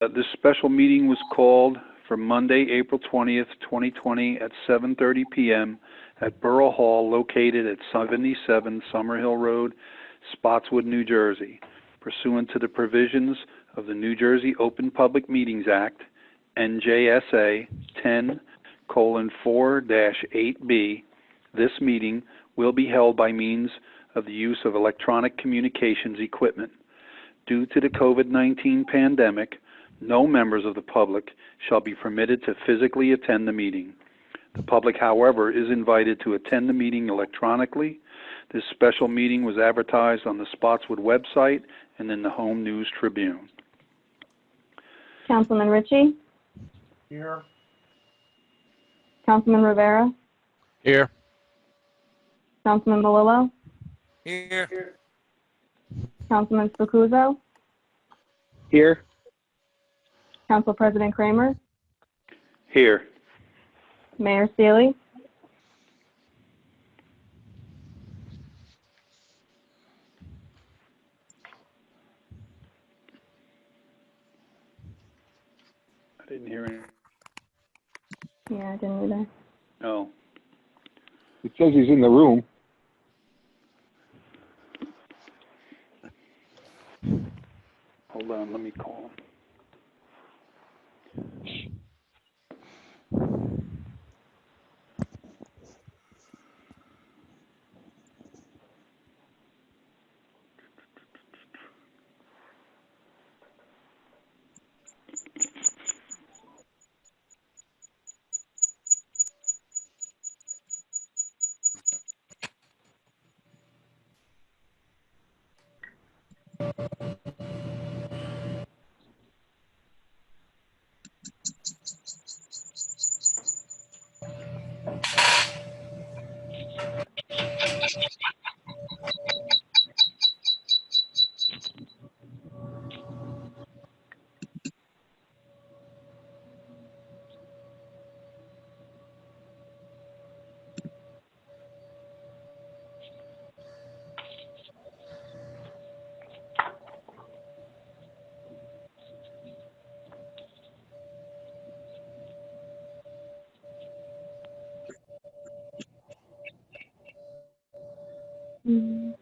This special meeting was called for Monday, April 20th, 2020 at 7:30 p.m. at Borough Hall located at 77 Summerhill Road, Spotswood, New Jersey, pursuant to the provisions of the New Jersey Open Public Meetings Act, NJSA 10:4-8B. This meeting will be held by means of the use of electronic communications equipment. Due to the COVID-19 pandemic, no members of the public shall be permitted to physically attend the meeting. The public, however, is invited to attend the meeting electronically. This special meeting was advertised on the Spotswood website and in the Home News Tribune. Councilman Ritchie? Here. Councilman Rivera? Here. Councilman Malillo? Here. Councilman Spacuzzo? Here. Council President Kramer? Here. Mayor Sealy? I didn't hear any. Yeah, I didn't either. Oh. It says he's in the room. Hold on, let me call him. Mm.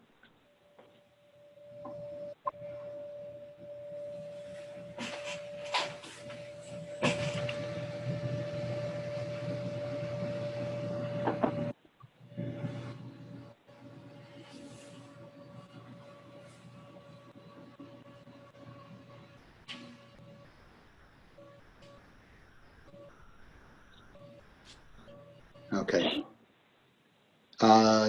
Okay.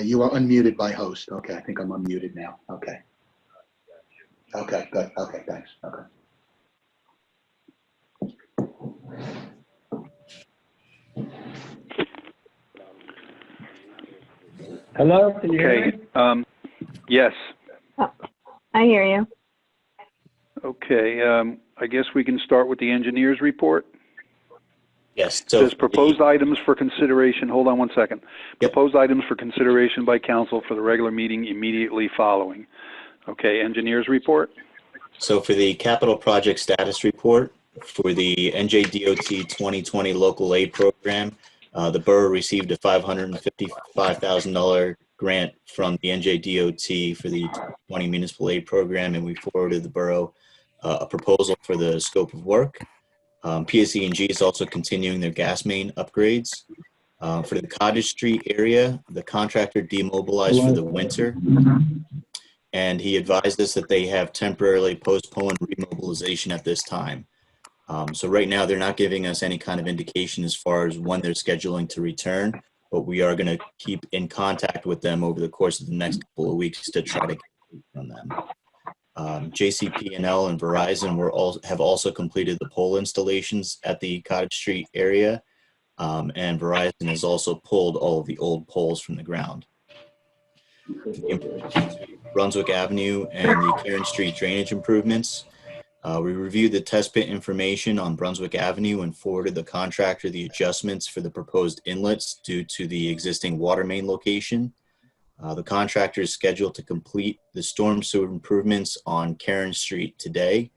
You are unmuted by host. Okay, I think I'm unmuted now. Okay. Okay, good. Okay, thanks. Okay. Hello, can you hear me? Okay. Yes. Oh, I hear you. Okay. I guess we can start with the engineer's report. Yes. It So says proposed items for consideration. Hold on one second. Yep. Proposed items for consideration by council for the regular meeting immediately following. Okay. Engineer's report. So for the capital project status report for the NJDOT 2020 local aid program, the borough received a $555,000 grant from the NJDOT for the 20 municipal aid program, and we forwarded the borough a proposal for the scope of work. PSE&G is also continuing their gas main upgrades. For the Cottage Street area, the contractor demobilized for the winter, and he advised us that they have temporarily postponed remobilization at this time. So right now, they're not giving us any kind of indication as far as when they're scheduling to return, but we are going to keep in contact with them over the course of the next couple of weeks to try to get from them. JCP&L and Verizon have also completed the pole installations at the Cottage Street area, and Verizon has also pulled all of the old poles from the ground. Brunswick Avenue and the Karen Street drainage improvements. We reviewed the test pit information on Brunswick Avenue and forwarded the contractor the adjustments for the proposed inlets due to the existing water main location. The contractor is scheduled to complete the storm sewer improvements on Karen Street today.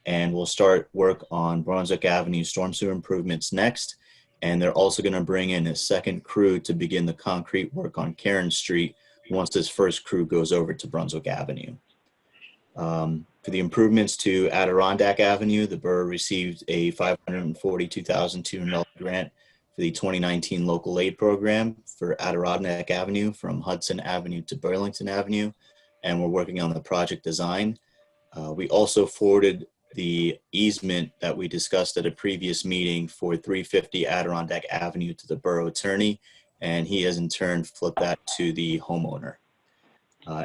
and we'll start work on Brunswick Avenue storm sewer improvements next. And they're also going to bring in a second crew to begin the concrete work on Karen Street once this first crew goes over to Brunswick Avenue. For the improvements to Adirondack Avenue, the borough received a $542,200 grant for the 2019 local aid program for Adirondack Avenue from Hudson Avenue to Burlington Avenue, and we're working on the project design. We also forwarded the easement that we discussed at a previous meeting for 350 Adirondack Avenue to the borough attorney, and he has in turn flipped that to the homeowner.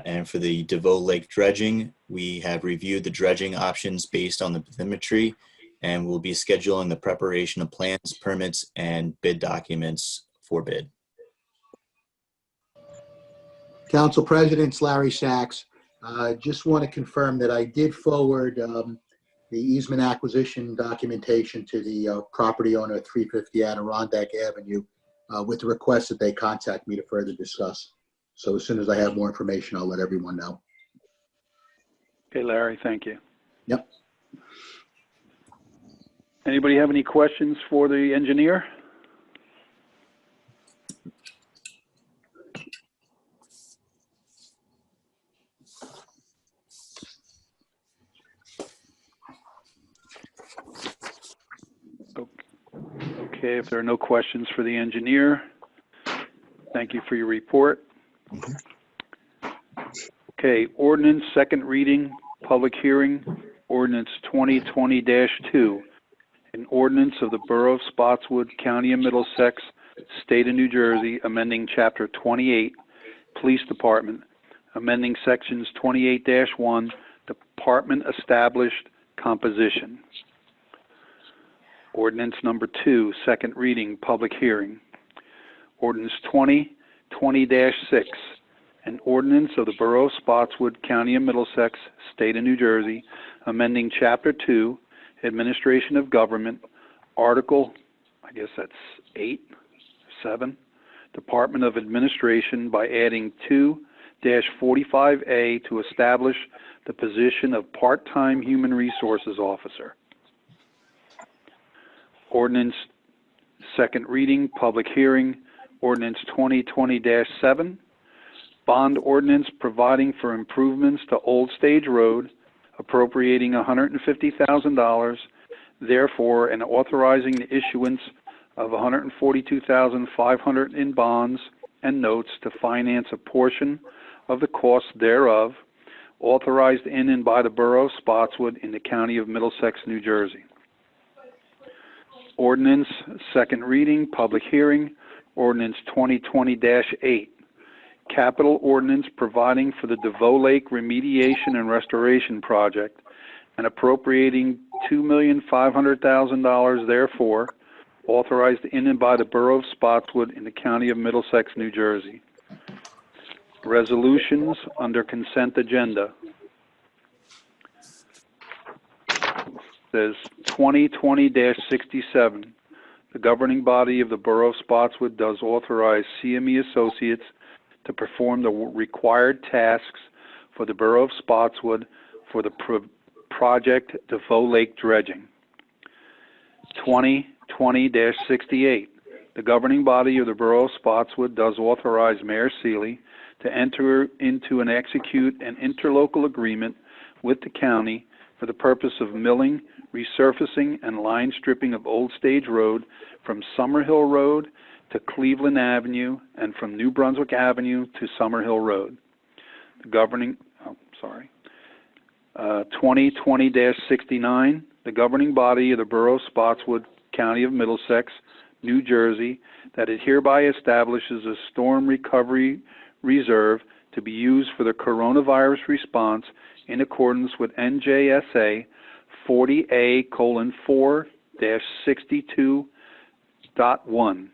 And for the DeVoe Lake dredging, we have reviewed the dredging options based on the bathymetry, and we'll be scheduling the preparation of plans, permits, and bid documents for bid. Council President Larry Sachs. Just want to confirm that I did forward the easement acquisition documentation to the property owner at 350 Adirondack Avenue with the request that they contact me to further discuss. So as soon as I have more information, I'll let everyone know. Okay, Larry, thank you. Yep. Anybody have any questions for the engineer? Okay, if there are no questions for the engineer, thank you for your report. Okay, ordinance, second reading, public hearing, ordinance 2020-2, an ordinance of the Borough of Spotswood, County of Middlesex, State of New Jersey, amending Chapter 28, Police Department, amending Sections 28-1, Department Established Composition. Ordinance number 2, second reading, public hearing. Ordinance 2020-6, an ordinance of the Borough of Spotswood, County of Middlesex, State of New Jersey, amending Chapter 2, Administration of Government, Article, I guess that's 7, Department of Administration by adding 2-45A to establish the position of Part-Time Human Resources Officer. Ordinance, second reading, public hearing, ordinance 2020-7, bond ordinance providing for improvements to Old Stage Road, appropriating $150,000, therefore, and authorizing the issuance of $142,500 in bonds and notes to finance a portion of the cost thereof, authorized in and by the Borough of Spotswood in the County of Middlesex, New Jersey. Ordinance, second reading, public hearing, ordinance 2020-8, capital ordinance providing for the DeVoe Lake Remediation and Restoration Project and appropriating $2,500,000 therefore, authorized in and by the Borough of Spotswood in the County of Middlesex, New Jersey. Resolutions under consent agenda. Says 2020-67. The governing body of the Borough of Spotswood does authorize CME Associates to perform the required tasks for the Borough of Spotswood for the project DeVoe Lake dredging. 2020-68. The governing body of the Borough of Spotswood does authorize Mayor Sealy to enter into and execute an interlocal agreement with the county for the purpose of milling, resurfacing, and line stripping of Old Stage Road from Summerhill Road to Cleveland Avenue and from New Brunswick Avenue to Summerhill Road. The governing, 2020-69, the governing body of the Borough of Spotswood, County of Middlesex, New Jersey, that it hereby establishes a storm recovery reserve to be used for the coronavirus response in accordance with NJSA 40A:4-62.1.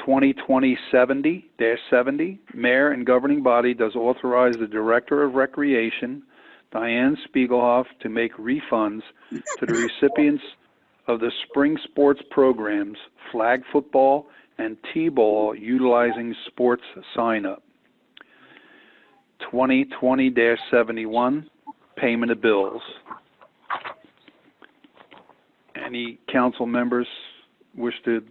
2020-70, Mayor and governing body does authorize the Director of Recreation, Diane Spiegelhoff, to make refunds to the recipients of the spring sports programs, flag football and T-ball, utilizing sports sign-up. 2020-71, payment of bills. Any council members wish to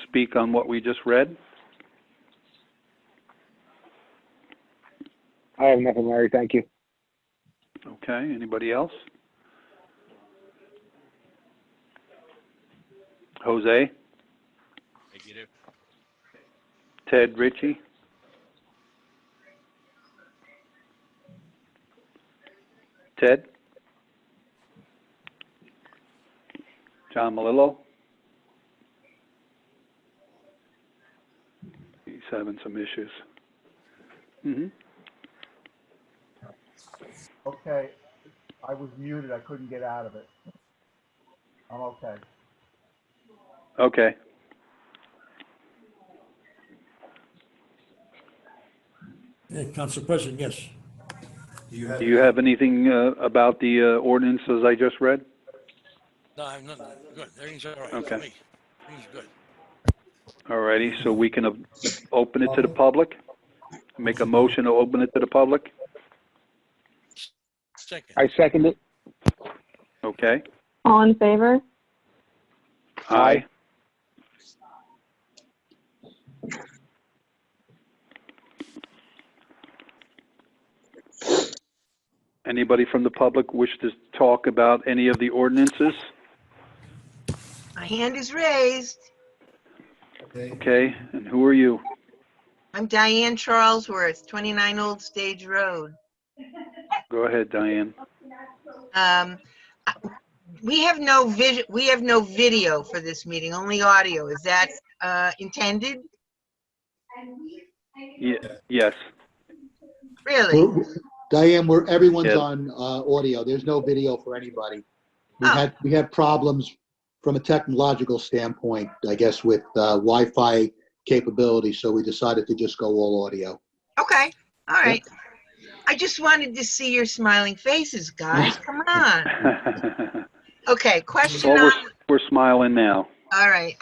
speak on what we just read? I have nothing, Larry. Thank you. Okay, anybody else? Jose? Negative. Ted Ritchie? Ted? John Malillo? He's having some issues. Okay, I was muted, I couldn't get out of it. I'm okay. Okay. Yeah, Council President, yes. Do you have anything about the ordinances I just read? No, I'm not good. Everything's all right. Okay. For me. Everything's good. Alrighty, so we can open it to the public? Make a motion to open it to the public? Second. I second it. Okay. All in favor? Aye. Anybody from the public wish to talk about any of the ordinances? My hand is raised. Okay, and who are you? I'm Diane Charlesworth, 29 Old Stage Road. Go ahead, Diane. We have no video for this meeting, only audio. Is that intended? Yes. Really? Diane, everyone's Yeah. on audio. There's no video for anybody. Oh. We had problems from a technological standpoint, I guess, with Wi-Fi capability, so we decided to just go all audio. Okay, all right. I just wanted to see your smiling faces, guys. Come on. Okay, question Well, on... we're smiling now. All right.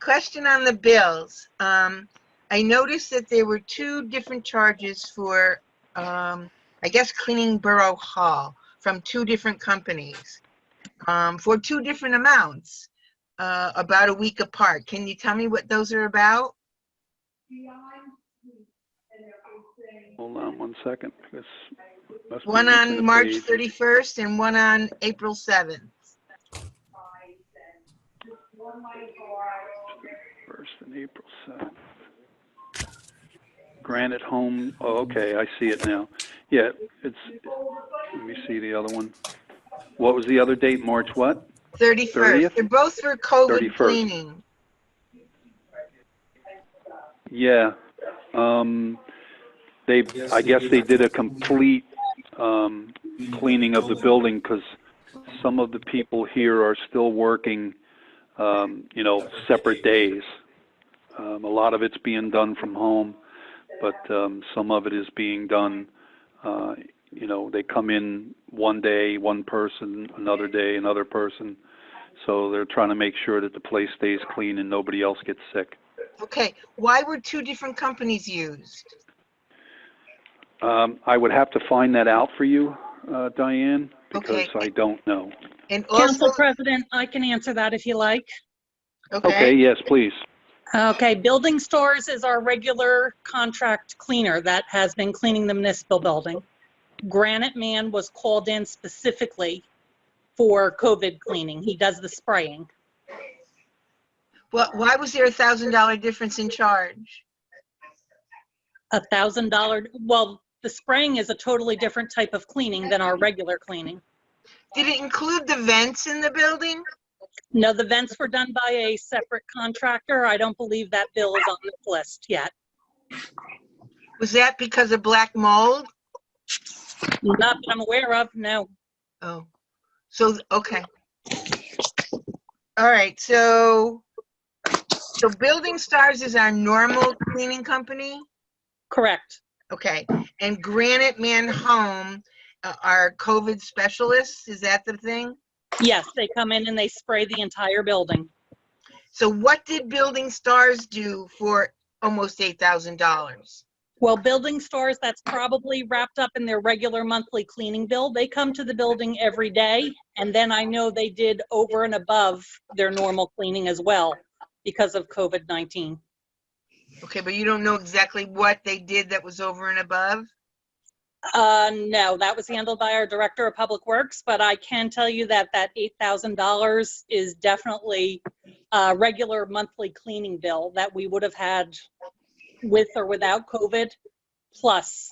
Question on the bills. I noticed that there were 2 different charges for, I guess, cleaning Borough Hall from 2 different companies for 2 different amounts, about a week apart. Can you tell me what those are about? Hold on one second. This must be One missing on a March page. 31st and one on April 7th. First and April 7th. Granite Home, oh, okay, I see it now. Yeah, it's, let me see the other one. What was the other date, March what? 31st. 30th? They're both for COVID 31st. cleaning. Yeah, I guess they did a complete, cleaning of the building because some of the people here are still working, separate days. A lot of it's being done from home, but some of it is being done, they come in one day, one person, another day, another person. So they're trying to make sure that the place stays clean and nobody else gets sick. Okay, why were 2 different companies used? I would have to find that out for you, Diane, because Okay. I don't know. And also, Council President, I can answer that if you like. Okay, yes, please. Okay, Building Stores is our regular contract cleaner that has been cleaning the municipal building. Granite Man was called in specifically for COVID cleaning. He does the spraying. well, why was there a $1,000 difference in charge? $1,000, well, the spraying is a totally different type of cleaning than our regular cleaning. Did it include the vents in the building? No, the vents were done by a separate contractor. I don't believe that bill is on this list yet. Was that because of black mold? Not that I'm aware of, no. Oh, so, okay. All right, so Building Stars is our normal cleaning company? Correct. Okay, and Granite Man Home are COVID specialists, is that the thing? Yes, they come in and they spray the entire building. So what did Building Stars do for almost $8,000? Well, building stores, that's probably wrapped up in their regular monthly cleaning bill. They come to the building every day, and then I know they did over and above their normal cleaning as well because of COVID-19. Okay, but you don't know exactly what they did that was over and above? No, that was handled by our Director of Public Works, but I can tell you that that $8,000 is definitely a regular monthly cleaning bill that we would have had with or without COVID, plus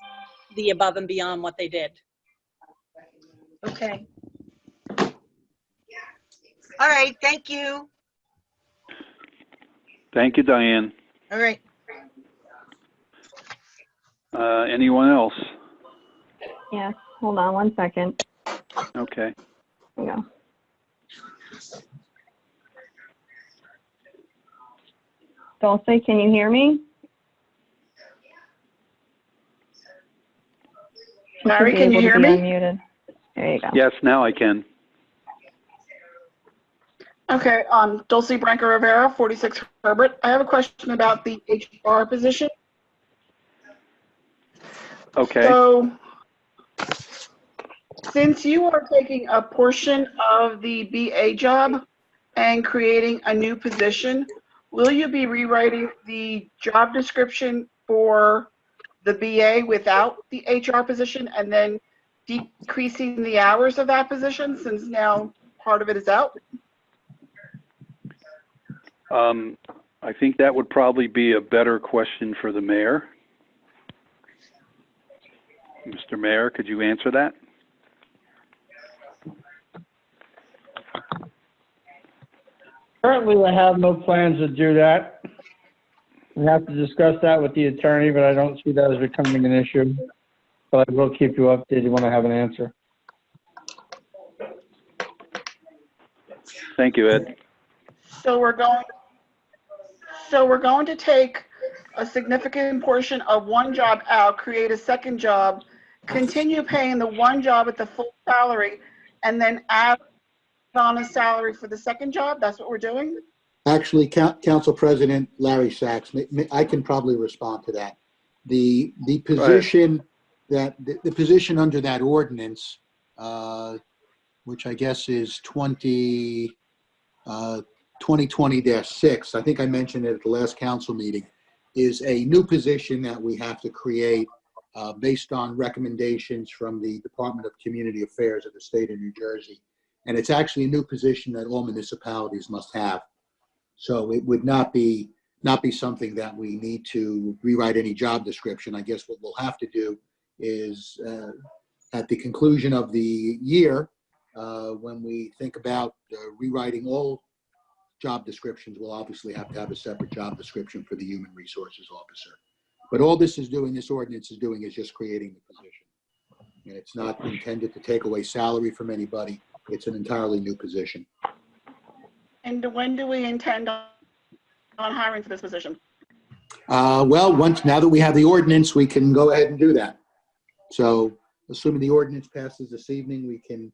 the above and beyond what they did. Okay. All right, thank you. Thank you, Diane. All right. Anyone else? Yes, hold on one second. Okay. Here we go. Dulce, can you hear me? Larry, can you hear me? Unmuted. There you go. Yes, now I can. Okay, Dulce Branco Rivera, 46 Herbert. I have a question about the HR position. Okay. So, since you are taking a portion of the BA job and creating a new position, will you be rewriting the job description for the BA without the HR position and then decreasing the hours of that position since now part of it is out? I think that would probably be a better question for the mayor. Mr. Mayor, could you answer that? Currently, I have no plans to do that. We have to discuss that with the attorney, but I don't see that as becoming an issue. But I will keep you updated when I have an answer. Thank you, Ed. So we're going to take a significant portion of one job out, create a second job, continue paying the one job at the full salary, and then add on a salary for the second job? That's what we're doing? Actually, Council President Larry Sachs, I can probably respond to that. The position that the position under that ordinance, which I guess is 2020-6, I think I mentioned it at the last council meeting, is a new position that we have to create based on recommendations from the Department of Community Affairs of the state of New Jersey. And it's actually a new position that all municipalities must have. So it would not be something that we need to rewrite any job description. I guess what we'll have to do is at the conclusion of the year, when we think about rewriting all job descriptions, we'll obviously have to have a separate job description for the human resources officer. But all this ordinance is doing is just creating the position. And it's not intended to take away salary from anybody. It's an entirely new position. And when do we intend on hiring for this position? Well, now that we have the ordinance, we can go ahead and do that. So assuming the ordinance passes this evening, we can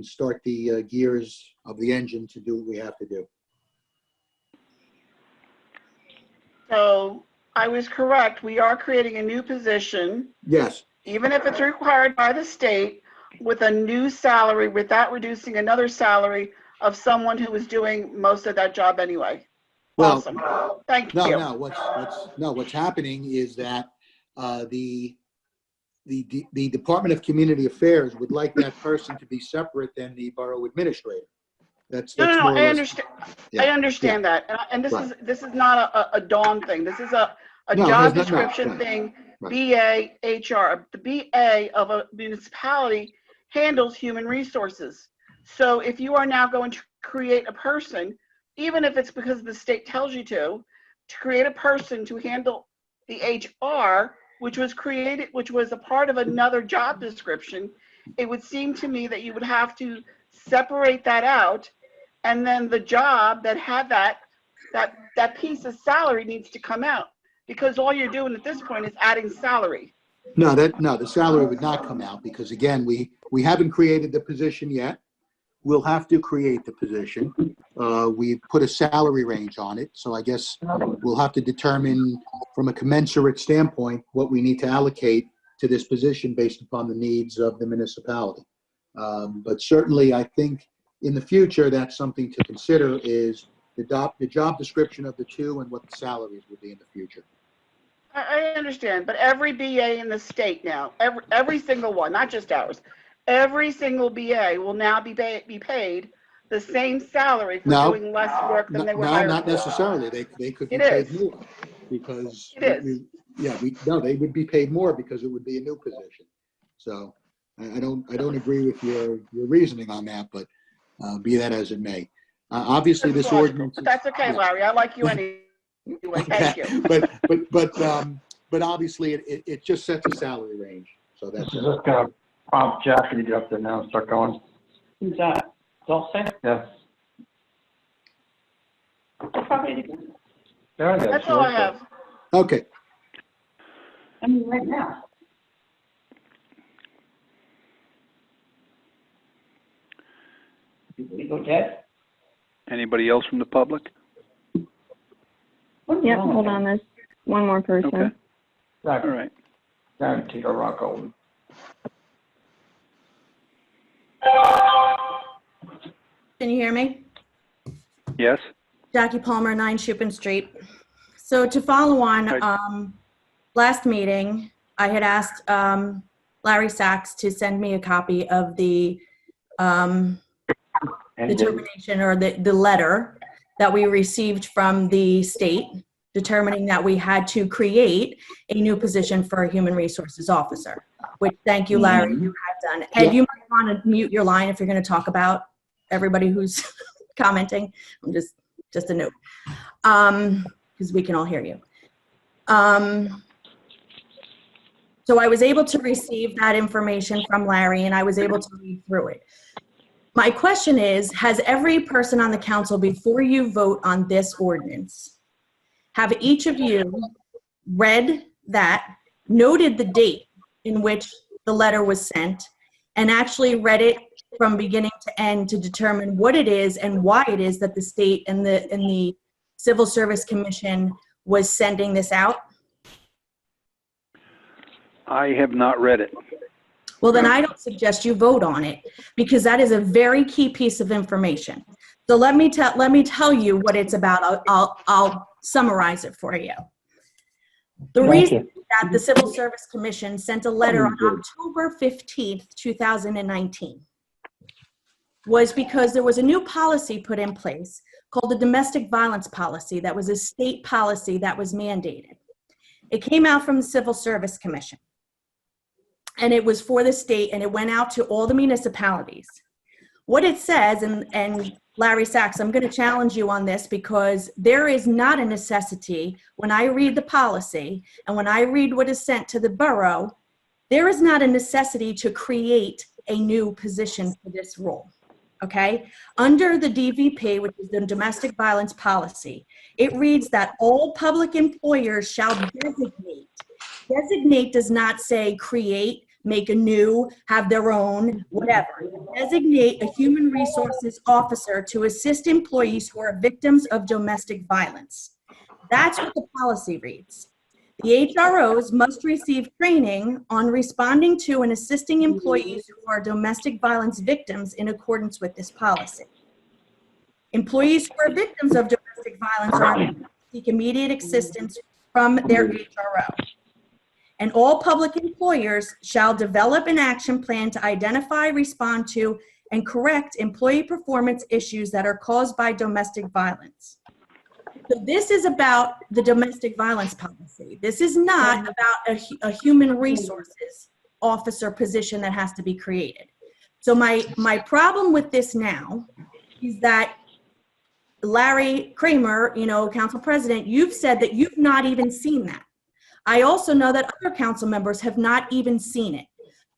start the gears of the engine to do what we have to do. So I was correct. We are creating a new position. Yes. Even if it's required by the state, with a new salary without reducing another salary of someone who was doing most of that job anyway. Well, awesome. Thank you. No. What's happening is that the Department of Community Affairs would like that person to be separate than the borough administrator. That's No, more or I less- understand. Yeah. I understand that, and this Right. is not a Dawn thing. This is a No, job there's no- description right. thing. Right. BA, HR. The BA of a municipality handles human resources. So if you are now going to create a person, even if it's because the state tells you to create a person to handle the HR, which was a part of another job description, it would seem to me that you would have to separate that out, and then the job that had that piece of salary needs to come out, because all you're doing at this point is adding salary. No, the salary would not come out because again, we haven't created the position yet. we'll have to create the position. We put a salary range on it, so I guess we'll have to determine from a commensurate standpoint what we need to allocate to this position based upon the needs of the municipality. But certainly, I think in the future, that's something to consider is the job description of the two and what the salaries will be in the future. I understand, but every BA in the state now, every single one, not just ours, every single BA will now be paid the same salary for No. doing less work than they were No, hired not for. necessarily. They could be It paid is. more because It is. they would be paid more because it would be a new position. So I don't agree with your reasoning on that, but be that as it may. Obviously, That's this logical, ordinance. but that's okay, Yeah. Larry. I like you anyway. Thank you. But obviously, it just sets a salary range. So that's This is it. just gonna prompt Jackie to get up there now and start going. Who's that? Dulce? Yes. There it is. That's all I have. Okay. I mean, right now. You go, Ted? Anybody else from the public? Yep, hold on, there's one more person. Okay, all All right. Guaranteed a rock over. Can you hear me? Yes? Jackie Palmer, 9 Shupin Street. So to follow on, Hi. last meeting, I had asked Larry Sachs to send me a copy of the determination or the letter that we received from the state determining that we had to create a new position for a human resources officer, which thank you, Larry, you have done. Ed, you might want to mute your line if you're going to talk about everybody who's commenting. I'm just a note, because we can all hear you. So I was able to receive that information from Larry and I was able to read through it. My question is, has every person on the council, before you vote on this ordinance, have each of you read that, noted the date in which the letter was sent, and actually read it from beginning to end to determine what it is and why it is that the state and the Civil Service Commission was sending this out? I have not read it. Well, then I don't suggest you vote on it because that is a very key piece of information. So let me tell you what it's about. I'll summarize it for you. The reason that the Civil Service Commission sent a letter on October 15th, 2019 was because there was a new policy put in place called the domestic violence policy that was a state policy that was mandated. It came out from the Civil Service Commission. And it was for the state, and it went out to all the municipalities. What it says, and Larry Sachs, I'm going to challenge you on this because there is not a necessity when I read the policy and when I read what is sent to the borough, there is not a necessity to create a new position for this role. Okay? Under the DVP, which is the domestic violence policy, it reads that all public employers shall designate. Designate does not say create, make a new, have their own, whatever. Designate a human resources officer to assist employees who are victims of domestic violence. That's what the policy reads. The HROs must receive training on responding to and assisting employees who are domestic violence victims in accordance with this policy. Employees who are victims of domestic violence are able to seek immediate assistance from their HRO. And all public employers shall develop an action plan to identify, respond to, and correct employee performance issues that are caused by domestic violence. So this is about the domestic violence policy. This is not about a human resources officer position that has to be created. So my problem with this now is that Larry Kramer, Council President, you've said that you've not even seen that. I also know that other council members have not even seen it.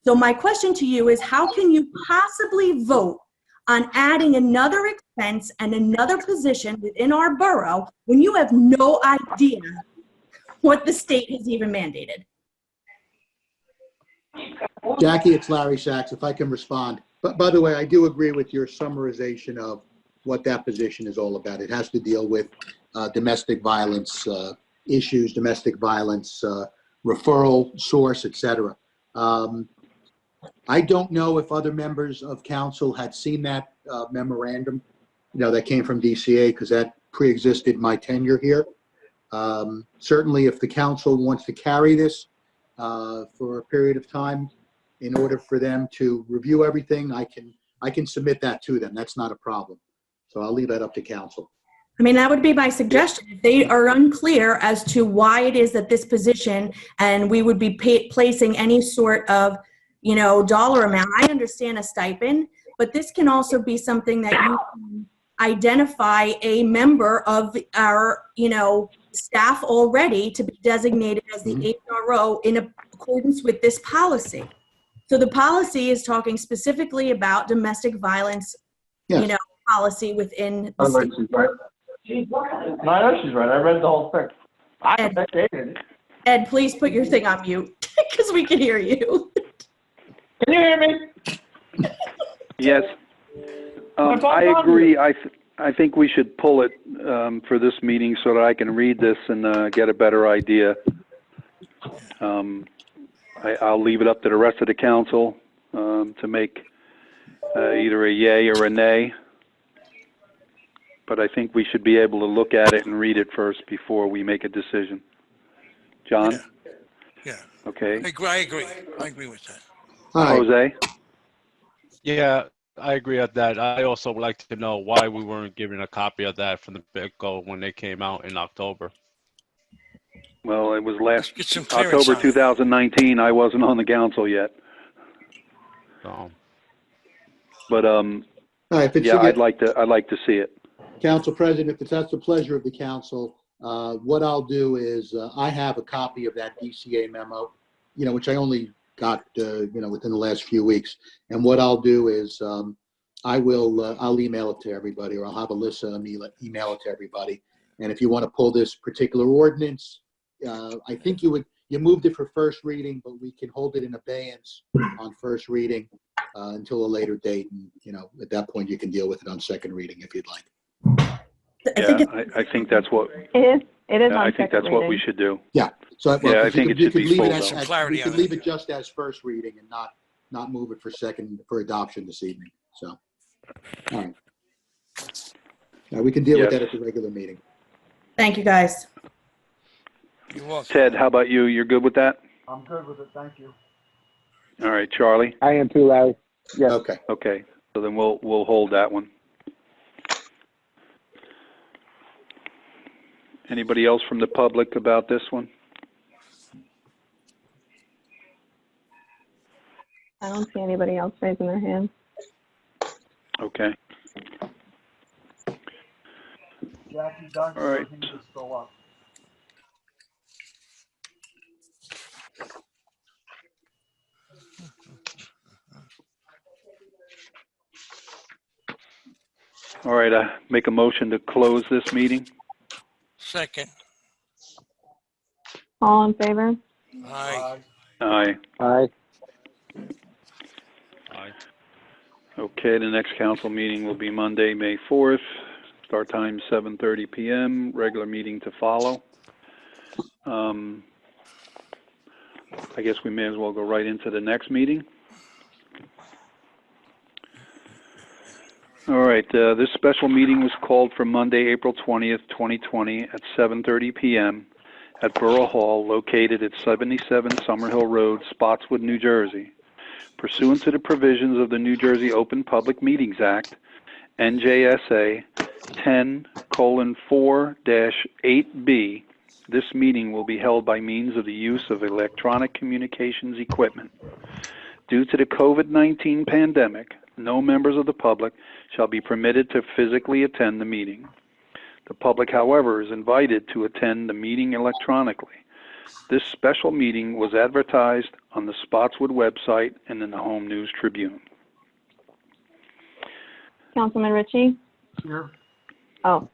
So my question to you is, how can you possibly vote on adding another expense and another position within our borough when you have no idea what the state has even mandated? Jackie, it's Larry Sachs, if I can respond. But by the way, I do agree with your summarization of what that position is all about. It has to deal with domestic violence issues, domestic violence referral source, et cetera. I don't know if other members of council had seen that memorandum, that came from DCA, because that pre-existed my tenure here. Certainly, if the council wants to carry this for a period of time, in order for them to review everything, I can submit that to them. That's not a problem. So I'll leave that up to council. I mean, that would be my suggestion. If they are unclear as to why it is that this position, and we would be placing any sort of, dollar amount. I understand a stipend, but this can also be something that you can identify a member of our, staff already to be designated as the HRO in accordance with this policy. So the policy is talking specifically about domestic violence, Yes. policy within I the know state. she's right. No, I know she's right. I read the whole thing. I dated it. Ed, please put your thing on mute because we can hear you. Can you hear me? Yes. My phone's I on agree. I think we should pull it for this meeting so that I can read this and get a better idea. I'll leave it up to the rest of the council to make either a yay or a nay. But I think we should be able to look at it and read it first before we make a decision. John? Yeah. Okay. I agree. I agree with that. All right. Jose? Yeah, I agree with that. I also would like to know why we weren't given a copy of that from the get-go when they came out in October. Well, it was Get some clearance October on it. 2019. I wasn't on the council yet. So, All But right, if it's yeah, I'd like to see it. Council President, if that's the pleasure of the council, what I'll do is I have a copy of that DCA memo, which I only got, within the last few weeks. And what I'll do is I'll email it to everybody, or I'll have Alyssa email it to everybody. And if you want to pull this particular ordinance, I think you moved it for first reading, but we can hold it in abeyance on first reading until a later date. And, at that point, you can deal with it on second reading if you'd like. I think that's what. It is on I think that's what we should do. Yeah. So I think it should be leave pulled it as, out. we could leave it just as first reading and not move it for adoption this evening. So, all right. Now we can deal with Yes. that at the regular meeting. Thank you, guys. You're welcome. Ted, how about you? You're good with that? I'm good with it, thank you. All right, Charlie? I am too, Larry. Yes. Okay. Okay, so then we'll hold that one. Anybody else from the public about this one? I don't see anybody else raising their hand. Okay. Jackie Dunn, All right. he is still up. All right, make a motion to close this meeting. Second. All in favor? Aye. Aye. Aye. aye. Okay, the next council meeting will be Monday, May 4th. Start time 7:30 p.m., regular meeting to follow. I guess we may as well go right into the next meeting. All right, this special meeting was called for Monday, April 20th, 2020 at 7:30 p.m. at Borough Hall, located at 77 Summerhill Road, Spotswood, New Jersey. Pursuant to the provisions of the New Jersey Open Public Meetings Act, NJSA 10:4-8B, this meeting will be held by means of the use of electronic communications equipment. Due to the COVID-19 pandemic, no members of the public shall be permitted to physically attend the meeting. The public, however, is invited to attend the meeting electronically. This special meeting was advertised on the Spotswood website and in the Home News Tribune. Councilman Ritchie? Here. Oh,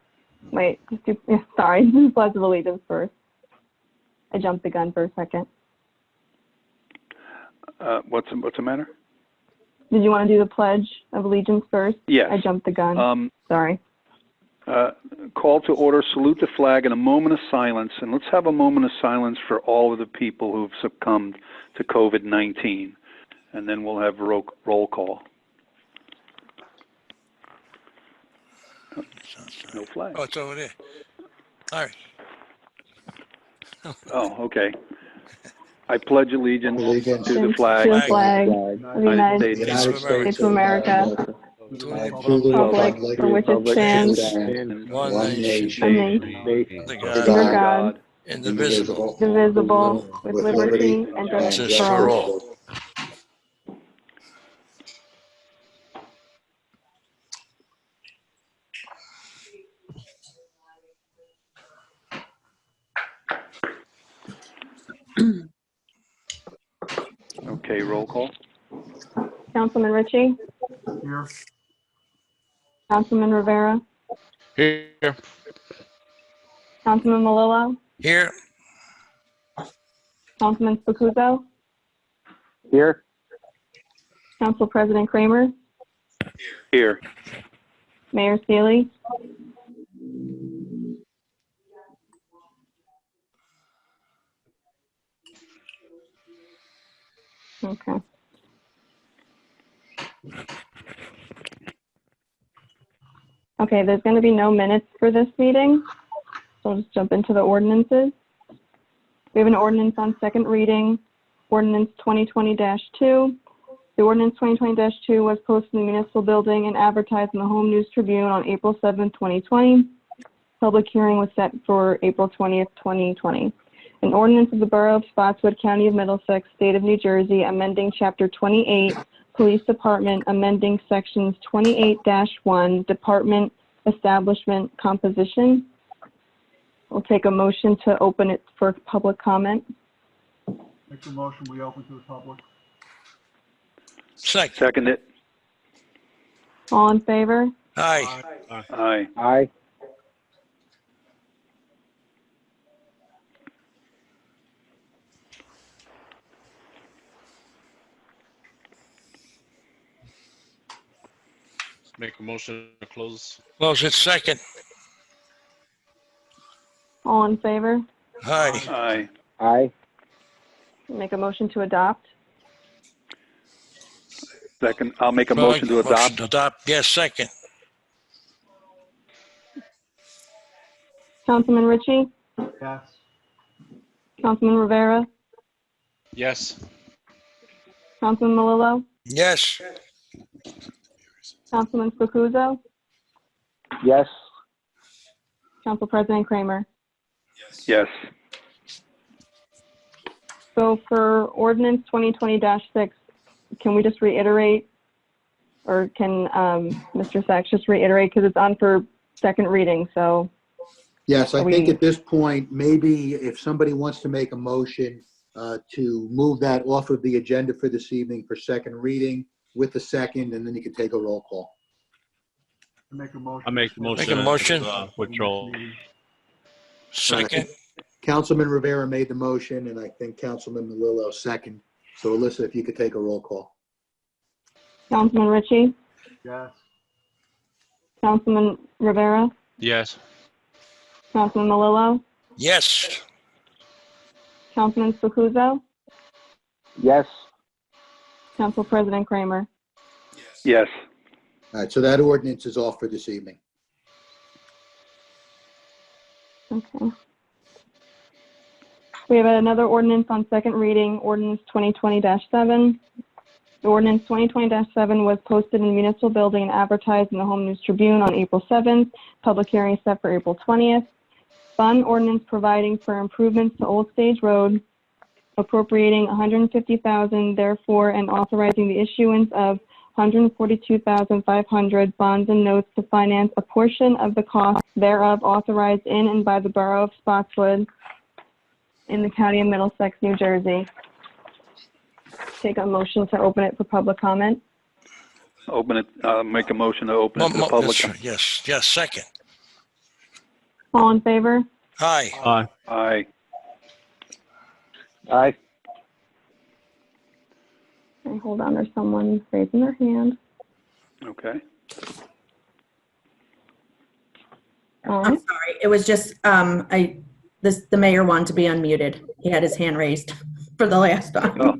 wait, sorry, Pledge of Allegiance first. I jumped the gun for a second. What's the matter? Did you want to do the Pledge of Allegiance first? Yes. I jumped the gun. Sorry. Call to order, salute the flag, and a moment of silence. And let's have a moment of silence for all of the people who've succumbed to COVID-19. And then we'll have roll call. No flag. Oh, it's over there. All right. Oh, okay. I pledge allegiance to the To the flag of of the United States of America, to the republic for which it stands, One nation, under under God, God, indivisible, indivisible, with liberty and justice justice for all. Okay, roll call. Councilman Ritchie, Here. Councilman Rivera, Here. Councilman Malillo, Here, Councilman Spacuzzo, Here. Council President Kramer, Here. Mayor Sealy, okay. Okay, there's going to be no minutes for this meeting, so I'll just jump into the ordinances. We have an ordinance on second reading, ordinance 2020-2. The ordinance 2020-2 was posted in the municipal building and advertised in the Home News Tribune on April 7, 2020. Public hearing was set for April 20th, 2020. An ordinance of the Borough of Spotswood, County of Middlesex, State of New Jersey, amending Chapter 28, Police Department, amending Sections 28-1, Department Establishment Composition. We'll take a motion to open it for public comment. Make the motion, we open to the public. Second it. All in favor? aye. Aye. Aye. Make a motion to close. Close it second. All in favor? Aye. Aye. Aye. Make a motion to adopt. Second, I'll make a motion to adopt. Adopt, yes, second. Councilman Ritchie, Yes. Councilman Rivera, Yes. Councilman Malillo, Yes, Councilman Spacuzzo, Yes. Council President Kramer. Yes. So for ordinance 2020-6, can we just reiterate, or can Mr. Sachs just reiterate, because it's on for second reading, so. Yes, I Are think we- at this point, maybe if somebody wants to make a motion to move that off of the agenda for this evening for second reading with the second, and then you can take a roll call. Make a motion. I make the motion. Make a motion. Withdraw. second. Councilman Rivera made the motion, and I think Councilman Malillo second. So Alyssa, if you could take a roll call. Councilman Ritchie, Yes. Councilman Rivera, Yes. Councilman Malillo, Yes, Councilman Spacuzzo, Yes. Council President Kramer. Yes. All right, so that ordinance is off for this evening. Okay. We have another ordinance on second reading, ordinance 2020-7. The ordinance 2020-7 was posted in the municipal building and advertised in the Home News Tribune on April 7th. Public hearing is set for April 20th. Fund ordinance providing for improvements to Old Stage Road, appropriating $150,000 therefore, and authorizing the issuance of $142,500 bonds and notes to finance a portion of the cost thereof authorized in and by the Borough of Spotswood in the County of Middlesex, New Jersey. Take a motion to open it for public comment. Open it, make a motion to open it to the public. yes, second. All in favor? Aye. Aye. Aye. Aye. Okay, hold on, there's someone raising their hand. Okay. I'm sorry. It was just, the mayor wanted to be unmuted. He had his hand raised for the last time. Oh,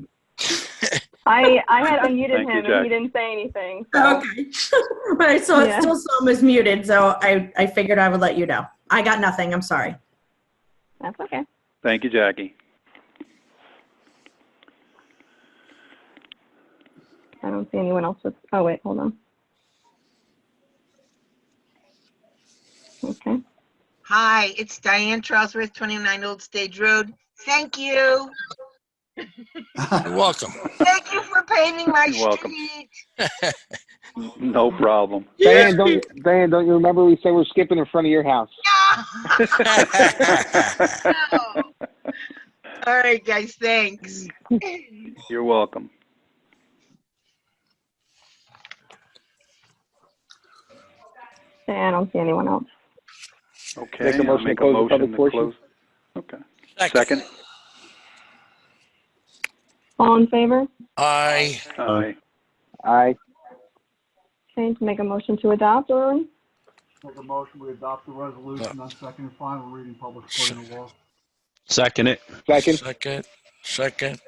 I had unmuted Thank you, him and Jack. he didn't say anything. So. Okay. But I saw it Yeah. still saw him as muted, so I figured I would let you know. I got nothing. I'm sorry. That's okay. thank you, Jackie. I don't see anyone else with, oh wait, hold on. Okay. Hi, it's Diane Charlesworth, 29 Old Stage Road. Thank you. You're welcome. Thank you for paving my You're welcome. street. No problem. Diane, don't you remember we said we're skipping in front of your house? No. All right, guys, thanks. You're welcome. Okay, I don't see anyone else. Okay. Make a I'll motion to make a close the motion public to portion. close. Okay. Second. Second. All in favor? Aye. Aye. Aye. Okay, to make a motion to adopt, or Make a motion, we adopt the resolution on second and final reading published according to law. Second it. Second. Second.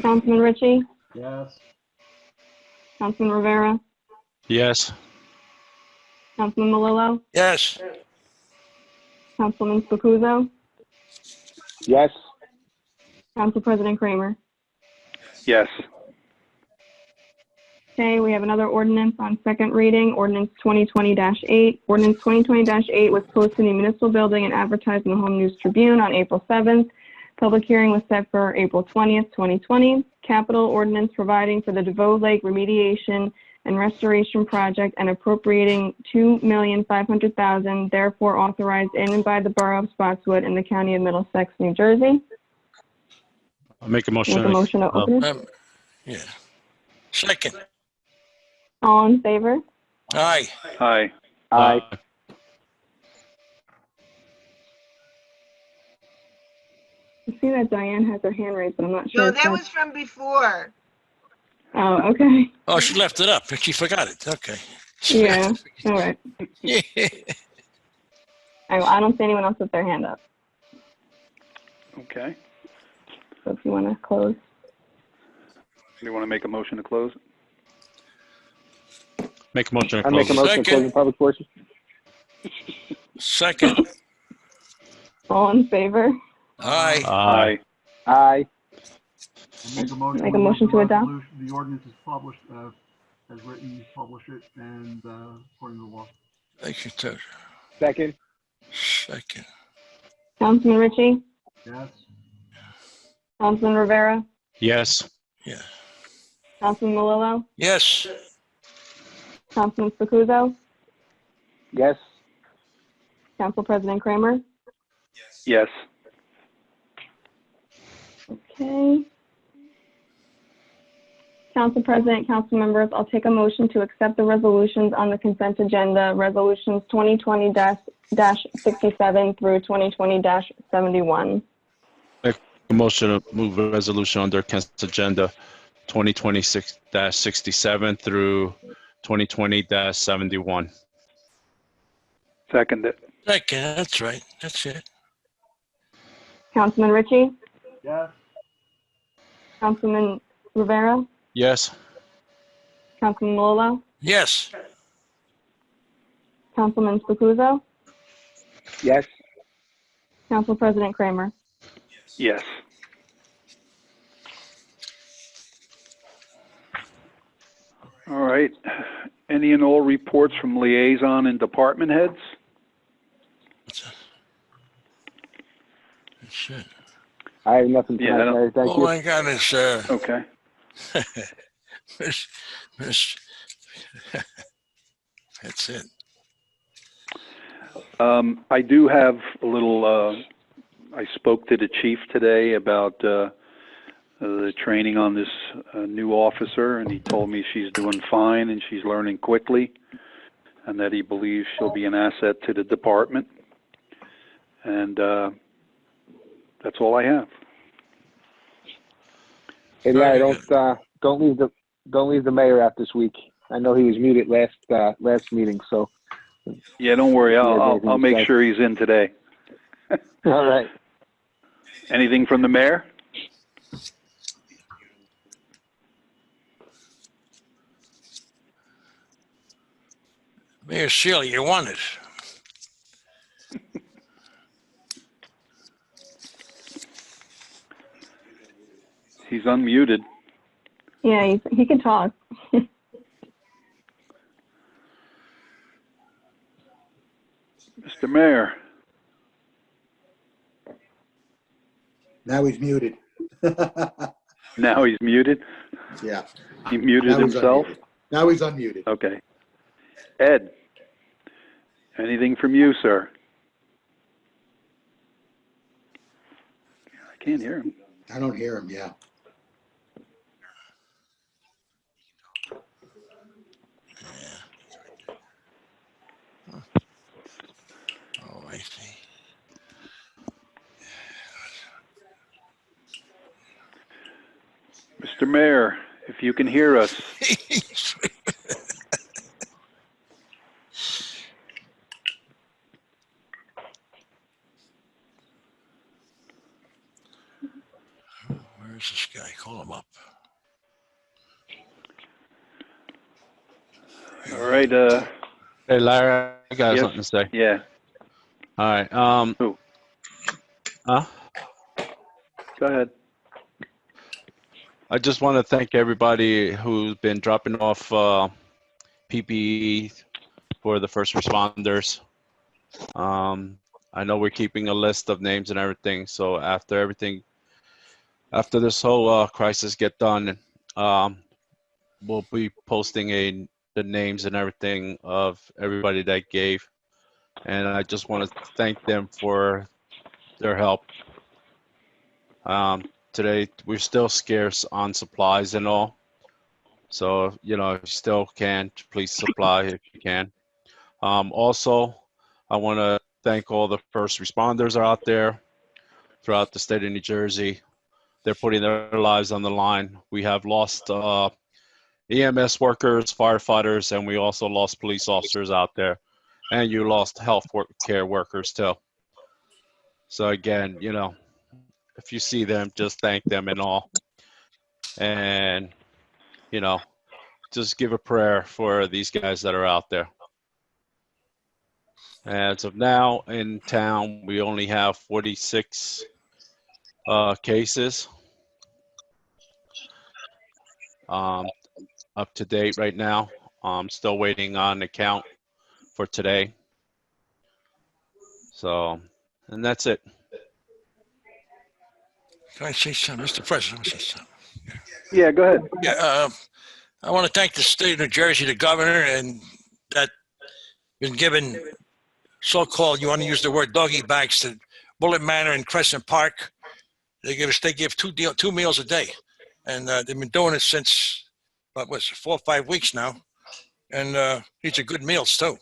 Councilman Ritchie, Yes. Councilman Rivera, Yes. Councilman Malillo, Yes. Councilman Spacuzzo, Yes. Council President Kramer. Yes. Okay, we have another ordinance on second reading, ordinance 2020-8. Ordinance 2020-8 was posted in the municipal building and advertised in the Home News Tribune on April 7th. Public hearing was set for April 20th, 2020. Capital ordinance providing for the DeVoe Lake remediation and restoration project and appropriating $2,500,000, therefore authorized in and by the Borough of Spotswood in the County of Middlesex, New Jersey. I'll make a motion. Make a motion to open it. Yeah. Second. All in favor? Aye. Aye. Aye. I see that Diane has her hand raised, but I'm not sure. No, if that that's- was from before. Oh, okay. Oh, she left it up and she forgot it. Okay. Yeah, all right. I don't see anyone else with their hand up. Okay. So if you want to close. Do you want to make a motion to close? Make a motion to I make a close. motion to close the public portion. Second. All in favor? Aye. Aye. Aye. Make a motion. Make a we motion move to the adopt. resolution- The ordinance is published, as written, publish it, and, according to law. Thank you, Ted. Second. Second. Councilman Ritchie? Yes. Councilman Rivera? Yes. Yeah. Councilman Malillo? Yes. Councilman Spacuzzo? Yes. Council President Kramer? Yes. Okay. Council President, council members, I'll take a motion to accept the resolutions on the consent agenda, resolutions 2020-67 through 2020-71. A motion to move a resolution under consent agenda 2026-67 through 2020-71. Second it. Second. That's right. That's it. Councilman Ritchie? Yes. Councilman Rivera? Yes. Councilman Malillo? Yes. Councilman Spacuzzo? Yes. Council President Kramer? Yes. All right. Any and all reports from liaison and department heads? That's it. I have nothing Yeah, I tonight, don't- Mayor. Thank All you. I got is, Okay. Miss. That's it. I do have a little, I spoke to the chief today about the training on this new officer, and he told me she's doing fine and she's learning quickly, and that he believes she'll be an asset to the department. And that's all I have. Hey, Larry, don't leave the mayor out this week. I know he was muted last meeting, so. Yeah, don't worry. I'll anything to make say. sure he's in today. All right. Anything from the mayor? Mayor Sealy, you won it. He's unmuted. Yeah, he can talk. Mr. Mayor. Now he's muted. Now he's muted? Yeah. He muted Now he's himself? unmuted. Now he's unmuted. Okay. Ed, anything from you, sir? I can't hear him. I don't hear him, yeah. Oh, I see. Mr. Mayor, if you can hear us. Where is this guy? Call him up. All right. Hey, Larry, I got yes. something to say. Yeah. All right. Who? Huh? Go ahead. I just want to thank everybody who's been dropping off PPE for the first responders. I know we're keeping a list of names and everything. So after this whole crisis get done, we'll be posting the names and everything of everybody that gave. And I just want to thank them for their help. Today, we're still scarce on supplies and all. So, if you still can, please supply if you can. Also, I want to thank all the first responders out there throughout the state of New Jersey. They're putting their lives on the line. We have lost EMS workers, firefighters, and we also lost police officers out there. And you lost health care workers too. So again, if you see them, just thank them and all. And, just give a prayer for these guys that are out there. As of now, in town, we only have 46 cases up to date right now. I'm still waiting on the count for today. So, and that's it. Can I say something, Mr. President? I want to say something. Yeah, go ahead. Yeah, I want to thank the state of New Jersey, the governor, and that been given so-called, you want to use the word doggy bags to Bullitt Manor and Crescent Park. They give two meals a day, and they've been doing it since what was it, 4 or 5 weeks now. And these are good meals too.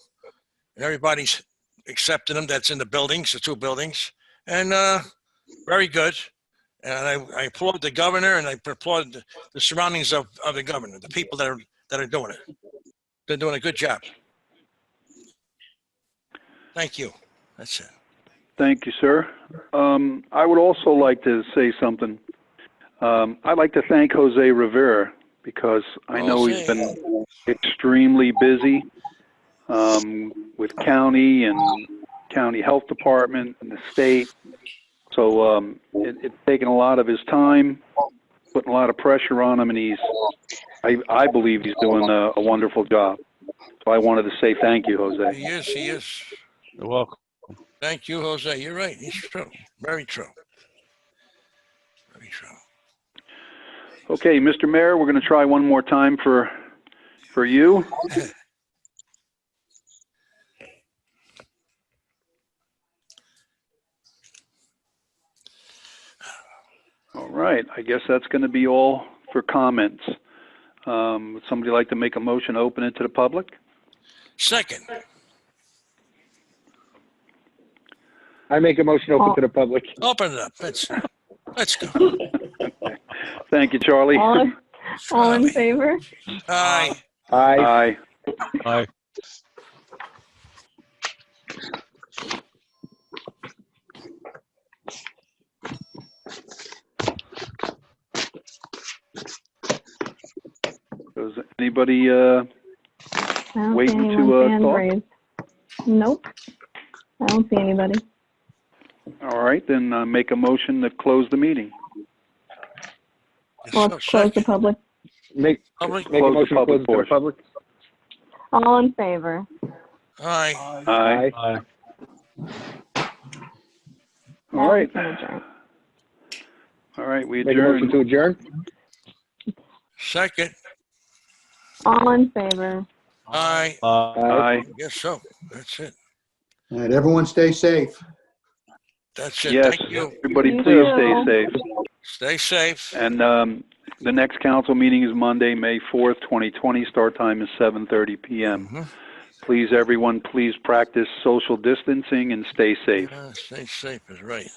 And everybody's accepting them. That's in the buildings, the 2 buildings, and very good. And I applaud the governor, and I applaud the surroundings of the governor, the people that are doing it. They're doing a good job. Thank you. That's it. Thank you, sir. I would also like to say something. I'd like to thank Jose Rivera because I know he's been extremely busy with county and county health department and the state. So it's taken a lot of his time, putting a lot of pressure on him, and I believe he's doing a wonderful job. So I wanted to say thank you, Jose. He is. You're welcome. Thank you, Jose. You're right. It's true. Very true. Very true. Okay, Mr. Mayor, we're going to try one more time for you. All right, I guess that's going to be all for comments. Would somebody like to make a motion to open it to the public? Second. I make a motion open to the public. Open it up. Let's go. Thank you, Charlie. All in favor? Aye. Aye. Aye. Aye. Does anybody I don't waiting see to anyone's hand talk? raised. Nope. I don't see anybody. All right, then make a motion to close the meeting. Well, let's close the public. Make a Close motion the to close it to the public public. All in favor? Aye. Aye. Aye. All right. Now we can adjourn. All right, we Make a motion to adjourn. adjourn. Second. All in favor? Aye. Aye. I guess so. That's it. All right, everyone stay safe. That's it. Yes, Thank you. everybody You please too. stay safe. Stay safe. And the next council meeting is Monday, May 4th, 2020. Start time is 7:30 p.m. Mhm. Please, everyone, please practice social distancing and stay safe. Stay safe is right.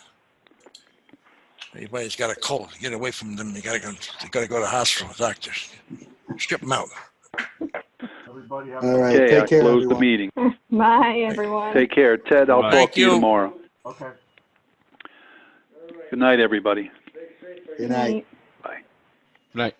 Anybody's got a cold, get away from them. They gotta go to the hospital, doctors. Strip them out. Everybody have All right, Okay, I take care, close the everyone. meeting. Bye, everyone. Take care. Ted, I'll Bye. talk Thank to you you. tomorrow. Okay. Good night, everybody. Good night. Bye. Good night.